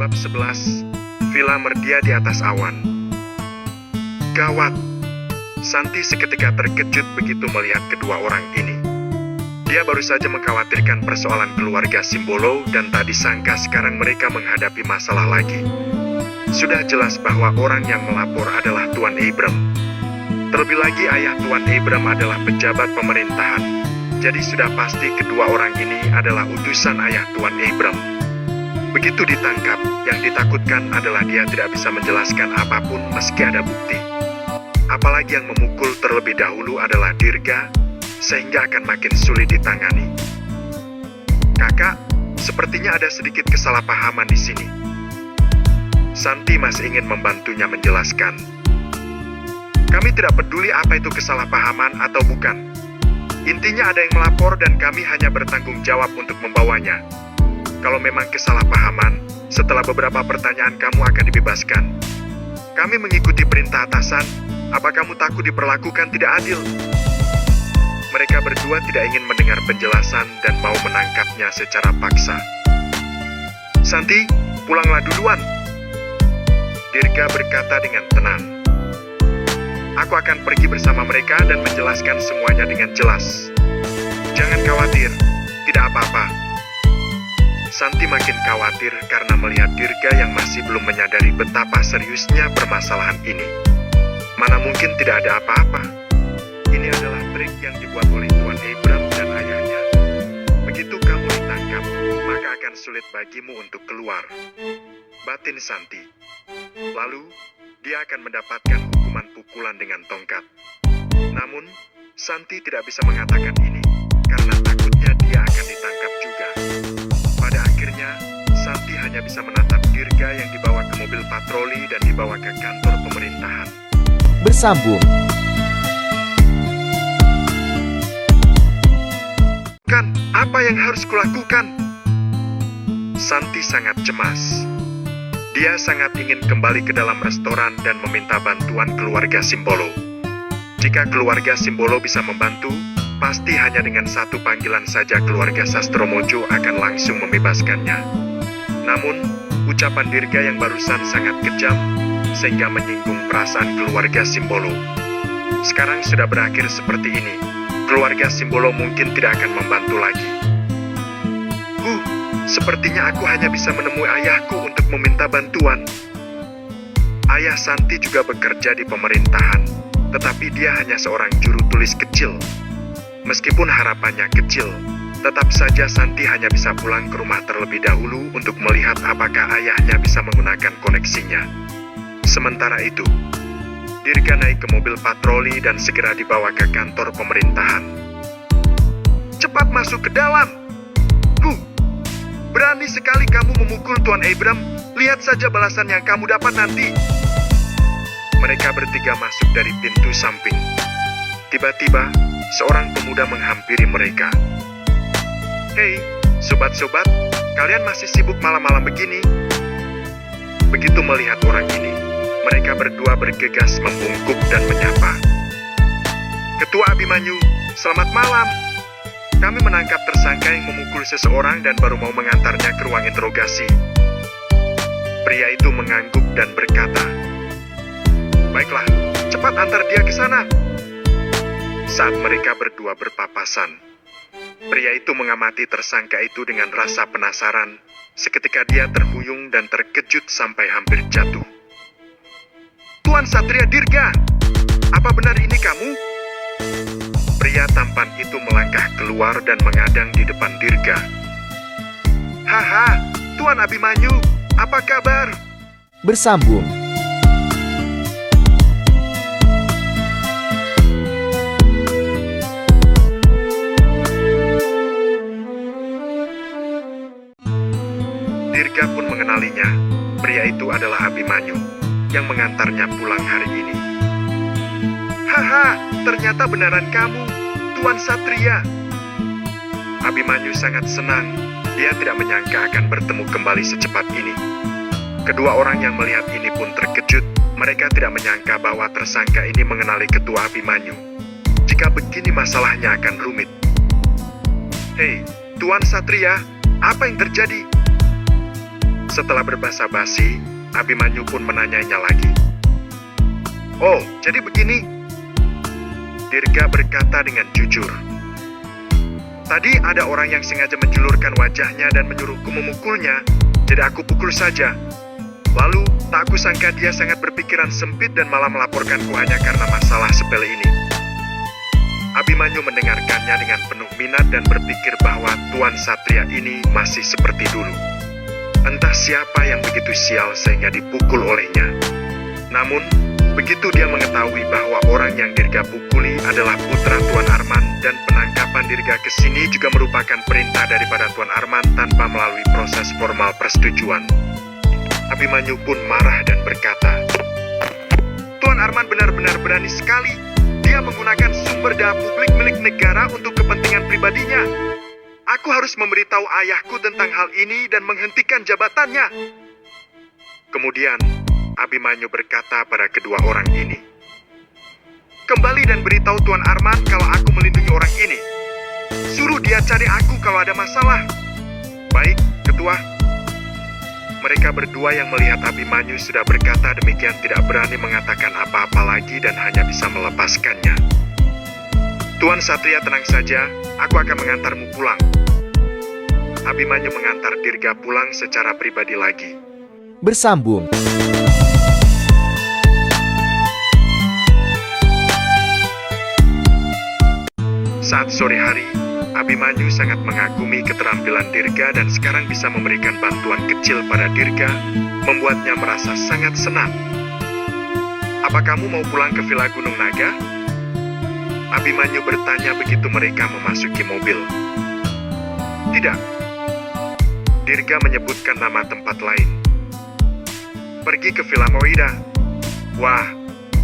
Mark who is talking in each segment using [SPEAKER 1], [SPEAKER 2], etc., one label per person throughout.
[SPEAKER 1] Bab 11, Villa Merdia di atas awan. Gawat! Santi seketika terkejut begitu melihat kedua orang ini. Dia baru saja mengkhawatirkan persoalan keluarga Simbolo dan tak disangka sekarang mereka menghadapi masalah lagi. Sudah jelas bahwa orang yang melapor adalah Tuan Abram. Terlebih lagi ayah Tuan Abram adalah pejabat pemerintahan. Jadi sudah pasti kedua orang ini adalah utusan ayah Tuan Abram. Begitu ditangkap, yang ditakutkan adalah dia tidak bisa menjelaskan apapun meski ada bukti. Apalagi yang memukul terlebih dahulu adalah Dirga, sehingga akan makin sulit ditangani. Kakak, sepertinya ada sedikit kesalahpahaman di sini. Santi masih ingin membantunya menjelaskan. Kami tidak peduli apa itu kesalahpahaman atau bukan. Intinya ada yang melapor dan kami hanya bertanggung jawab untuk membawanya. Kalau memang kesalahpahaman, setelah beberapa pertanyaan kamu akan dibebaskan. Kami mengikuti perintah atasan, apa kamu takut diperlakukan tidak adil? Mereka berdua tidak ingin mendengar penjelasan dan mau menangkapnya secara paksa. Santi, pulanglah duluan. Dirga berkata dengan tenang. Aku akan pergi bersama mereka dan menjelaskan semuanya dengan jelas. Jangan khawatir, tidak apa-apa. Santi makin khawatir karena melihat Dirga yang masih belum menyadari betapa seriusnya permasalahan ini. Mana mungkin tidak ada apa-apa. Ini adalah trik yang dibuat oleh Tuan Abram dan ayahnya. Begitu kamu ditangkap, maka akan sulit bagimu untuk keluar. Batin Santi. Lalu, dia akan mendapatkan hukuman pukulan dengan tongkat. Namun, Santi tidak bisa mengatakan ini, karena takutnya dia akan ditangkap juga. Pada akhirnya, Santi hanya bisa menatap Dirga yang dibawa ke mobil patroli dan dibawa ke kantor pemerintahan.
[SPEAKER 2] Bersambung.
[SPEAKER 1] Kan, apa yang harus kulakukan? Santi sangat cemas. Dia sangat ingin kembali ke dalam restoran dan meminta bantuan keluarga Simbolo. Jika keluarga Simbolo bisa membantu, pasti hanya dengan satu panggilan saja keluarga Sastromojo akan langsung membebaskannya. Namun, ucapan Dirga yang barusan sangat kejam, sehingga menyinggung perasaan keluarga Simbolo. Sekarang sudah berakhir seperti ini, keluarga Simbolo mungkin tidak akan membantu lagi. Sepertinya aku hanya bisa menemui ayahku untuk meminta bantuan. Ayah Santi juga bekerja di pemerintahan, tetapi dia hanya seorang juru tulis kecil. Meskipun harapannya kecil, tetap saja Santi hanya bisa pulang ke rumah terlebih dahulu untuk melihat apakah ayahnya bisa menggunakan koneksinya. Sementara itu, Dirga naik ke mobil patroli dan segera dibawa ke kantor pemerintahan. Cepat masuk ke dalam! Berani sekali kamu memukul Tuan Abram, lihat saja balasan yang kamu dapat nanti. Mereka bertiga masuk dari pintu samping. Tiba-tiba, seorang pemuda menghampiri mereka. Hei, sobat-sobat, kalian masih sibuk malam-malam begini? Begitu melihat orang ini, mereka berdua bergegas membungkuk dan menyapa. Ketua Abimanyu, selamat malam. Kami menangkap tersangka yang memukul seseorang dan baru mau mengantarnya ke ruang interogasi. Pria itu mengangguk dan berkata, Baiklah, cepat antar dia ke sana. Saat mereka berdua berpapasan, pria itu mengamati tersangka itu dengan rasa penasaran. Seketika dia terhuyung dan terkejut sampai hampir jatuh. Tuan Satria Dirga, apa benar ini kamu? Pria tampan itu melangkah keluar dan mengadang di depan Dirga. Haha, Tuan Abimanyu, apa kabar?
[SPEAKER 2] Bersambung.
[SPEAKER 1] Dirga pun mengenalinya. Pria itu adalah Abimanyu yang mengantarnya pulang hari ini. Haha, ternyata benaran kamu, Tuan Satria. Abimanyu sangat senang. Dia tidak menyangka akan bertemu kembali secepat ini. Kedua orang yang melihat ini pun terkejut. Mereka tidak menyangka bahwa tersangka ini mengenali Ketua Abimanyu. Jika begini masalahnya akan rumit. Hei, Tuan Satria, apa yang terjadi? Setelah berbasa-basi, Abimanyu pun menanyanya lagi. "Oh, jadi begini?" Dirga berkata dengan jujur. "Tadi ada orang yang sengaja menjulurkan wajahnya dan menyuruhku memukulnya, jadi aku pukul saja. Lalu, tak kusangka dia sangat berpikiran sempit dan malah melaporkanku hanya karena masalah sepele ini." Abimanyu mendengarkannya dengan penuh minat dan berpikir bahwa Tuan Satria ini masih seperti dulu. Entah siapa yang begitu sial sehingga dipukul olehnya. Namun, begitu dia mengetahui bahwa orang yang Dirga pukuli adalah putra Tuan Arman dan penangkapan Dirga ke sini juga merupakan perintah daripada Tuan Arman tanpa melalui proses formal persetujuan. Abimanyu pun marah dan berkata, "Tuan Arman benar-benar berani sekali. Dia menggunakan sumber daya publik milik negara untuk kepentingan pribadinya. Aku harus memberitahu ayahku tentang hal ini dan menghentikan jabatannya." Kemudian, Abimanyu berkata pada kedua orang ini, "Kembali dan beritahu Tuan Arman kalau aku melindungi orang ini. Suruh dia cari aku kalau ada masalah." "Baik, Ketua." Mereka berdua yang melihat Abimanyu sudah berkata demikian tidak berani mengatakan apa-apa lagi dan hanya bisa melepaskannya. "Tuan Satria, tenang saja, aku akan mengantarmu pulang." Abimanyu mengantar Dirga pulang secara pribadi lagi.
[SPEAKER 2] Bersambung.
[SPEAKER 1] Saat sore hari, Abimanyu sangat mengagumi keterampilan Dirga dan sekarang bisa memberikan bantuan kecil pada Dirga, membuatnya merasa sangat senang. "Apa kamu mau pulang ke Villa Gunung Naga?" Abimanyu bertanya begitu mereka memasuki mobil. "Tidak." Dirga menyebutkan nama tempat lain. "Pergi ke Villa Moida." "Wah,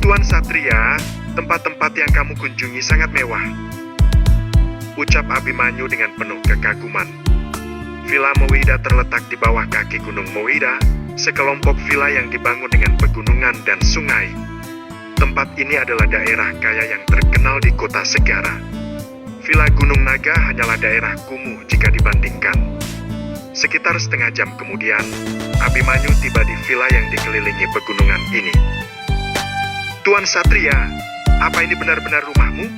[SPEAKER 1] Tuan Satria, tempat-tempat yang kamu kunjungi sangat mewah," ucap Abimanyu dengan penuh kekaguman. Villa Moida terletak di bawah kaki Gunung Moida, sekelompok villa yang dibangun dengan pegunungan dan sungai. Tempat ini adalah daerah kaya yang terkenal di kota Segara. Villa Gunung Naga hanyalah daerah kumuh jika dibandingkan. Sekitar setengah jam kemudian, Abimanyu tiba di villa yang dikelilingi pegunungan ini. "Tuan Satria, apa ini benar-benar rumahmu?"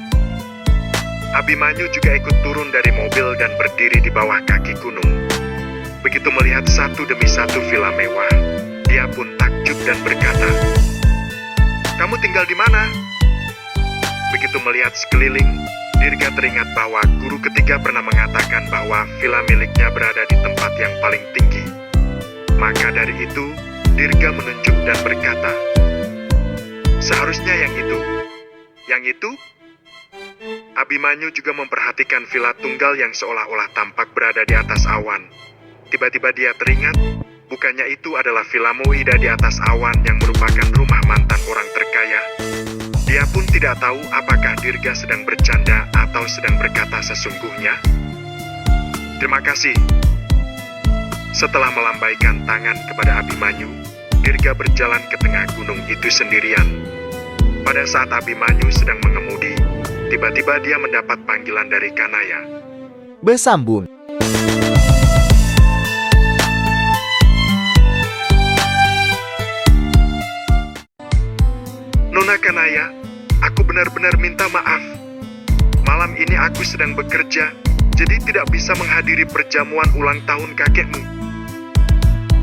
[SPEAKER 1] Abimanyu juga ikut turun dari mobil dan berdiri di bawah kaki gunung. Begitu melihat satu demi satu villa mewah, dia pun takjub dan berkata, "Kamu tinggal di mana?" Begitu melihat sekeliling, Dirga teringat bahwa guru ketiga pernah mengatakan bahwa villa miliknya berada di tempat yang paling tinggi. Maka dari itu, Dirga menunjuk dan berkata, "Seharusnya yang itu." "Yang itu?" Abimanyu juga memperhatikan villa tunggal yang seolah-olah tampak berada di atas awan. Tiba-tiba dia teringat, bukannya itu adalah Villa Moida di atas awan yang merupakan rumah mantan orang terkaya. Dia pun tidak tahu apakah Dirga sedang bercanda atau sedang berkata sesungguhnya. "Terima kasih." Setelah melambaikan tangan kepada Abimanyu, Dirga berjalan ke tengah gunung itu sendirian. Pada saat Abimanyu sedang mengemudi, tiba-tiba dia mendapat panggilan dari Kanaya.
[SPEAKER 2] Bersambung.
[SPEAKER 1] "Nona Kanaya, aku benar-benar minta maaf. Malam ini aku sedang bekerja, jadi tidak bisa menghadiri perjamuan ulang tahun kakekmu."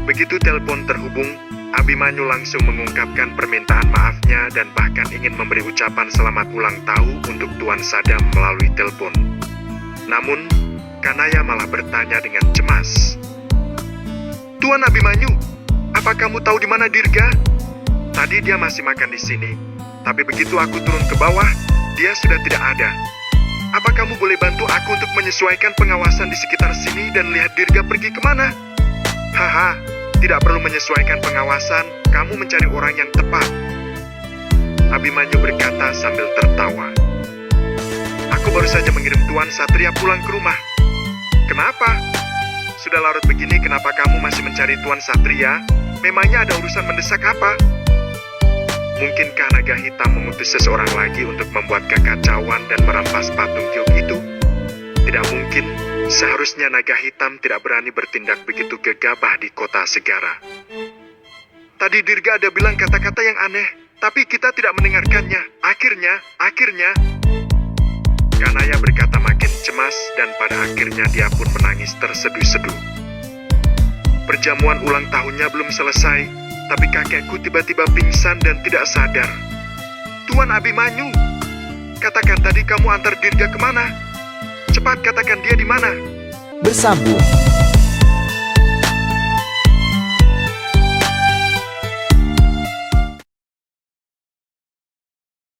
[SPEAKER 1] Begitu telepon terhubung, Abimanyu langsung mengungkapkan permintaan maafnya dan bahkan ingin memberi ucapan selamat ulang tahun untuk Tuan Sadam melalui telepon. Namun, Kanaya malah bertanya dengan cemas, "Tuan Abimanyu, apa kamu tahu di mana Dirga? Tadi dia masih makan di sini, tapi begitu aku turun ke bawah, dia sudah tidak ada. Apa kamu boleh bantu aku untuk menyesuaikan pengawasan di sekitar sini dan lihat Dirga pergi kemana?" "Haha, tidak perlu menyesuaikan pengawasan, kamu mencari orang yang tepat," Abimanyu berkata sambil tertawa. "Aku baru saja mengirim Tuan Satria pulang ke rumah." "Kenapa? Sudah larut begini, kenapa kamu masih mencari Tuan Satria? Memangnya ada urusan mendesak apa?" "Mungkinkah naga hitam mengutus seseorang lagi untuk membuat kekacauan dan merampas patung Gyok itu?" "Tidak mungkin, Seharusnya naga hitam tidak berani bertindak begitu gegabah di kota Segara. Tadi Dirga ada bilang kata-kata yang aneh, tapi kita tidak mendengarkannya. Akhirnya, Ganaya berkata makin cemas dan pada akhirnya dia pun menangis terseduh-seduh. Perjamuan ulang tahunnya belum selesai, tapi kakekku tiba-tiba pingsan dan tidak sadar. Tuan Abimanyu, katakan tadi kamu antar Dirga kemana? Cepat katakan dia di mana.
[SPEAKER 2] Bersambung.